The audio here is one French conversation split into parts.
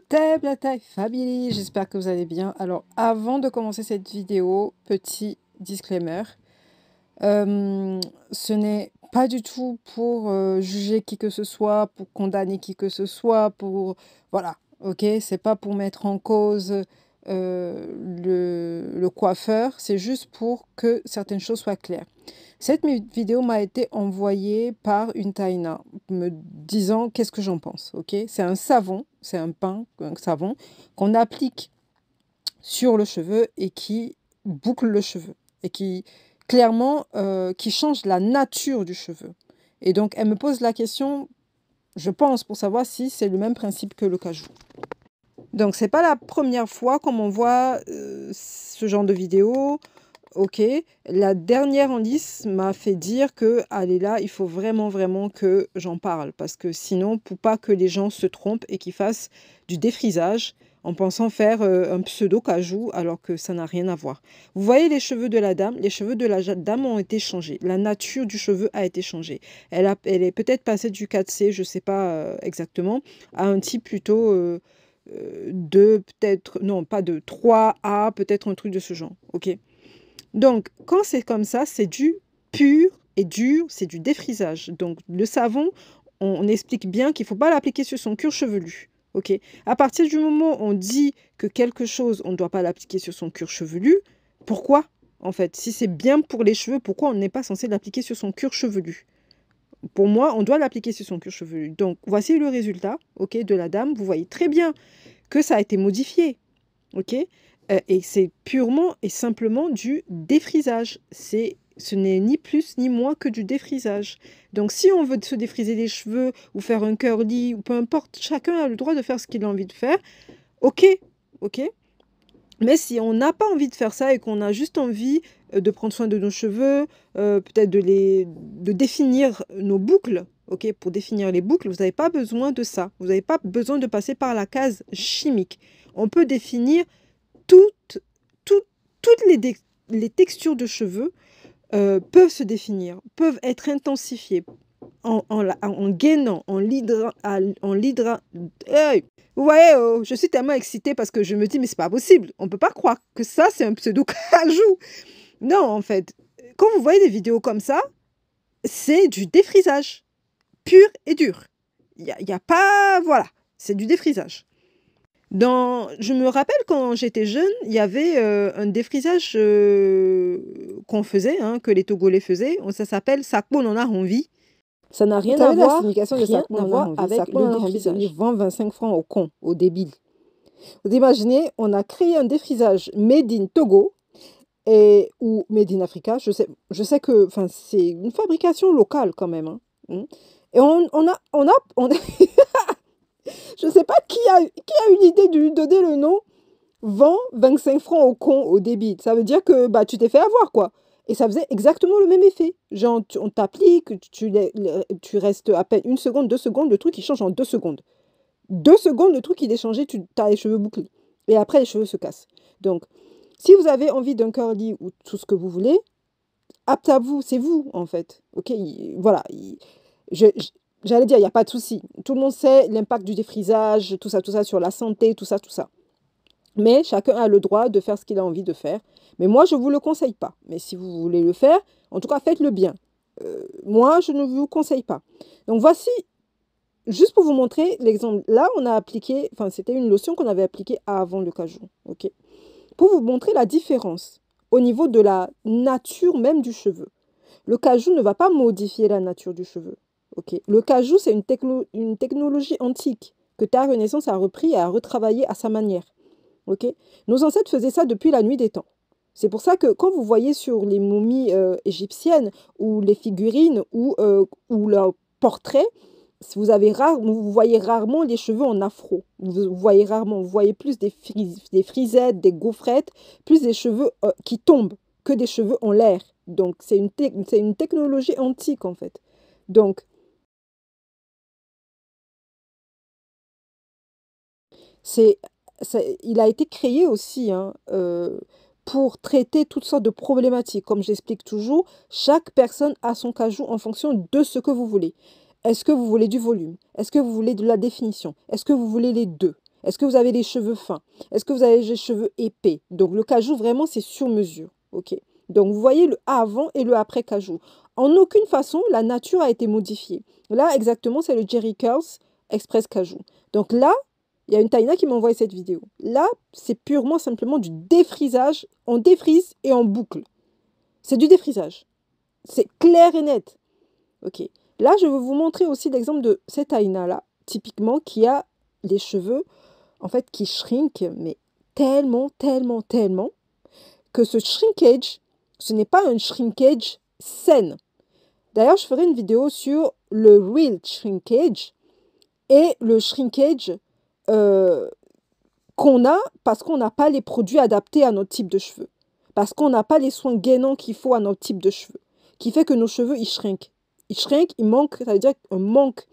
Beauté Family, j'espère que vous allez bien. Alors, avant de commencer cette vidéo, petit disclaimer, ce n'est pas du tout pour juger qui que ce soit, pour condamner qui que ce soit, pour... Voilà, ok? C'est pas pour mettre en cause le coiffeur, c'est juste pour que certaines choses soient claires. Cette vidéo m'a été envoyée par une Taïna, me disant qu'est-ce que j'en pense, ok? C'est un savon, c'est un savon qu'on applique sur le cheveu et qui boucle le cheveu et qui, clairement, qui change la nature du cheveu. Et donc, elle me pose la question, je pense, pour savoir si c'est le même principe que le cajou. Donc, c'est pas la première fois qu'on m'envoie ce genre de vidéo. Ok, la dernière en lice m'a fait dire que, allez là, il faut vraiment que j'en parle. Parce que sinon, pour pas que les gens se trompent et qu'ils fassent du défrisage en pensant faire un pseudo-cajou alors que ça n'a rien à voir. Vous voyez les cheveux de la dame? Les cheveux de la dame ont été changés. La nature du cheveu a été changée. Elle est peut-être passée du 4C, je ne sais pas exactement, à un type plutôt de peut-être, non, pas de 3A, peut-être un truc de ce genre. Ok. Donc, quand c'est comme ça, c'est du pur et dur, c'est du défrisage. Donc, le savon, on explique bien qu'il ne faut pas l'appliquer sur son cuir chevelu. Ok. À partir du moment où on dit que quelque chose, on ne doit pas l'appliquer sur son cuir chevelu, pourquoi? En fait, si c'est bien pour les cheveux, pourquoi on n'est pas censé l'appliquer sur son cuir chevelu? Pour moi, on doit l'appliquer sur son cuir chevelu. Donc, voici le résultat, ok, de la dame. Vous voyez très bien que ça a été modifié, ok? Et c'est purement et simplement du défrisage. Ce n'est ni plus ni moins que du défrisage. Donc, si on veut se défriser les cheveux ou faire un curly, ou peu importe, chacun a le droit de faire ce qu'il a envie de faire. Ok, ok. Mais si on n'a pas envie de faire ça et qu'on a juste envie de prendre soin de nos cheveux, peut-être de définir nos boucles, ok, pour définir les boucles, vous n'avez pas besoin de ça. Vous n'avez pas besoin de passer par la case chimique. On peut définir toutes les textures de cheveux peuvent se définir, peuvent être intensifiées en gainant, Hey, vous voyez, oh, je suis tellement excitée parce que je me dis, mais c'est pas possible. On peut pas croire que ça, c'est un pseudo-cajou. Non, en fait, quand vous voyez des vidéos comme ça, c'est du défrisage pur et dur. Il y a pas... Voilà, c'est du défrisage. Je me rappelle quand j'étais jeune, il y avait un défrisage qu'on faisait, hein, que les Togolais faisaient. Ça s'appelle Sakbo Nona Honvi. Ça n'a rien à voir, la signification de Sakbo Nona Honvi avec le défrisage. 20-25 francs au con, au débile. Vous imaginez, on a créé un défrisage made in Togo ou made in Africa. Je sais que c'est une fabrication locale quand même. Hein. Et on a je ne sais pas qui a eu l'idée de lui donner le nom vend 25 francs au con, au débit. Ça veut dire que bah, tu t'es fait avoir, quoi. Et ça faisait exactement le même effet. Genre, on t'applique, tu restes à peine 1 seconde, 2 secondes, le truc il change en 2 secondes. 2 secondes, le truc il est changé, tu as les cheveux bouclés. Et après, les cheveux se cassent. Donc, si vous avez envie d'un curly ou tout ce que vous voulez, apte à vous, c'est vous, en fait. Ok, voilà. J'allais dire, il n'y a pas de souci. Tout le monde sait l'impact du défrisage, tout ça sur la santé, tout ça. Mais chacun a le droit de faire ce qu'il a envie de faire. Mais moi, je ne vous le conseille pas. Mais si vous voulez le faire, en tout cas, faites-le bien. Moi, je ne vous conseille pas. Donc, voici, juste pour vous montrer l'exemple. Là, on a appliqué, c'était une lotion qu'on avait appliquée avant le cajou. Ok. Pour vous montrer la différence au niveau de la nature même du cheveu. Le cajou ne va pas modifier la nature du cheveu. Okay. Le cajou, c'est une technologie antique que ta Renaissance a repris et a retravaillé à sa manière. Okay. Nos ancêtres faisaient ça depuis la nuit des temps. C'est pour ça que quand vous voyez sur les momies égyptiennes ou les figurines ou leurs portraits, vous voyez rarement les cheveux en afro. Vous voyez plus des frisettes, des gaufrettes, plus des cheveux qui tombent que des cheveux en l'air. Donc, c'est une technologie antique, en fait. Donc, il a été créé aussi pour traiter toutes sortes de problématiques. Comme j'explique toujours, chaque personne a son cajou en fonction de ce que vous voulez. Est-ce que vous voulez du volume? Est-ce que vous voulez de la définition? Est-ce que vous voulez les deux? Est-ce que vous avez les cheveux fins? Est-ce que vous avez les cheveux épais? Donc, le cajou, vraiment, c'est sur mesure. OK? Donc, vous voyez le avant et le après cajou. En aucune façon, la nature a été modifiée. Là, exactement, c'est le Jerry Curls Express Cajou. Donc là, il y a une Taïna qui m'a envoyé cette vidéo. Là, c'est purement simplement du défrisage. On défrise et on boucle. C'est du défrisage. C'est clair et net. OK. Là, je vais vous montrer aussi l'exemple de cette Taïna-là, typiquement, qui a les cheveux, en fait, qui shrinkent, mais tellement, tellement, tellement, que ce shrinkage, ce n'est pas un shrinkage sain. D'ailleurs, je ferai une vidéo sur le real shrinkage et le shrinkage qu'on a parce qu'on n'a pas les produits adaptés à notre type de cheveux. Parce qu'on n'a pas les soins gainants qu'il faut à notre type de cheveux. Qui fait que nos cheveux, ils shrinkent. Ils shrinkent, il manque, ça veut dire un manque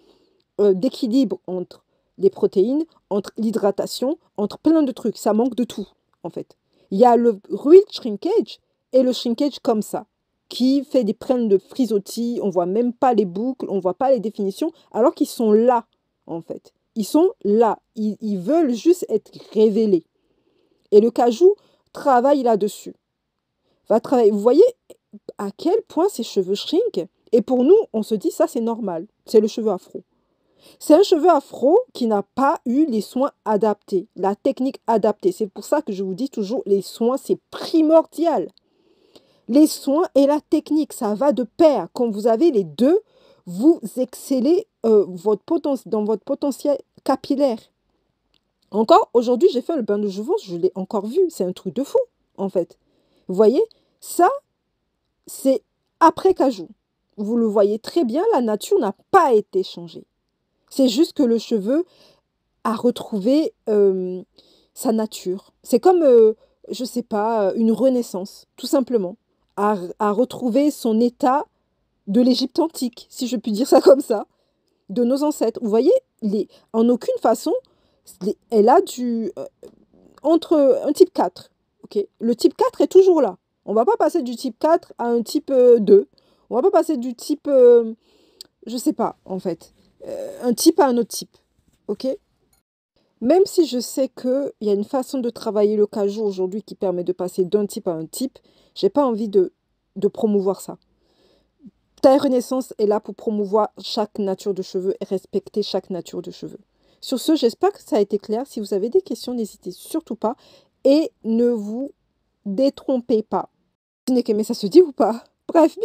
d'équilibre entre les protéines, entre l'hydratation, entre plein de trucs. Ça manque de tout, en fait. Il y a le real shrinkage et le shrinkage comme ça, qui fait des problèmes de frisottis, on ne voit même pas les boucles, on ne voit pas les définitions, alors qu'ils sont là, en fait. Ils sont là, ils veulent juste être révélés. Et le cajou travaille là-dessus. Va travailler. Vous voyez à quel point ces cheveux shrinkent? Et pour nous, on se dit ça, c'est normal. C'est le cheveu afro. C'est un cheveu afro qui n'a pas eu les soins adaptés, la technique adaptée. C'est pour ça que je vous dis toujours, les soins, c'est primordial. Les soins et la technique, ça va de pair. Quand vous avez les deux, vous excellez dans votre potentiel capillaire. Encore, aujourd'hui, j'ai fait le bain de jouvence, je l'ai encore vu. C'est un truc de fou, en fait. Vous voyez, ça, c'est après cajou. Vous le voyez très bien, la nature n'a pas été changée. C'est juste que le cheveu a retrouvé sa nature. C'est comme, je ne sais pas, une renaissance, tout simplement. A retrouvé son état de l'Égypte antique, si je puis dire ça comme ça, de nos ancêtres. Vous voyez, en aucune façon, elle a entre un type 4. Okay. Le type 4 est toujours là. On ne va pas passer du type 4 à un type 2. On ne va pas passer du type, je ne sais pas, en fait, un type à un autre type. OK? Même si je sais qu'il y a une façon de travailler le cajou aujourd'hui qui permet de passer d'un type à un type, je n'ai pas envie de promouvoir ça. Taille Renaissance est là pour promouvoir chaque nature de cheveux et respecter chaque nature de cheveux. Sur ce, j'espère que ça a été clair. Si vous avez des questions, n'hésitez surtout pas. Et ne vous détrompez pas. Ça se dit ou pas? Bref.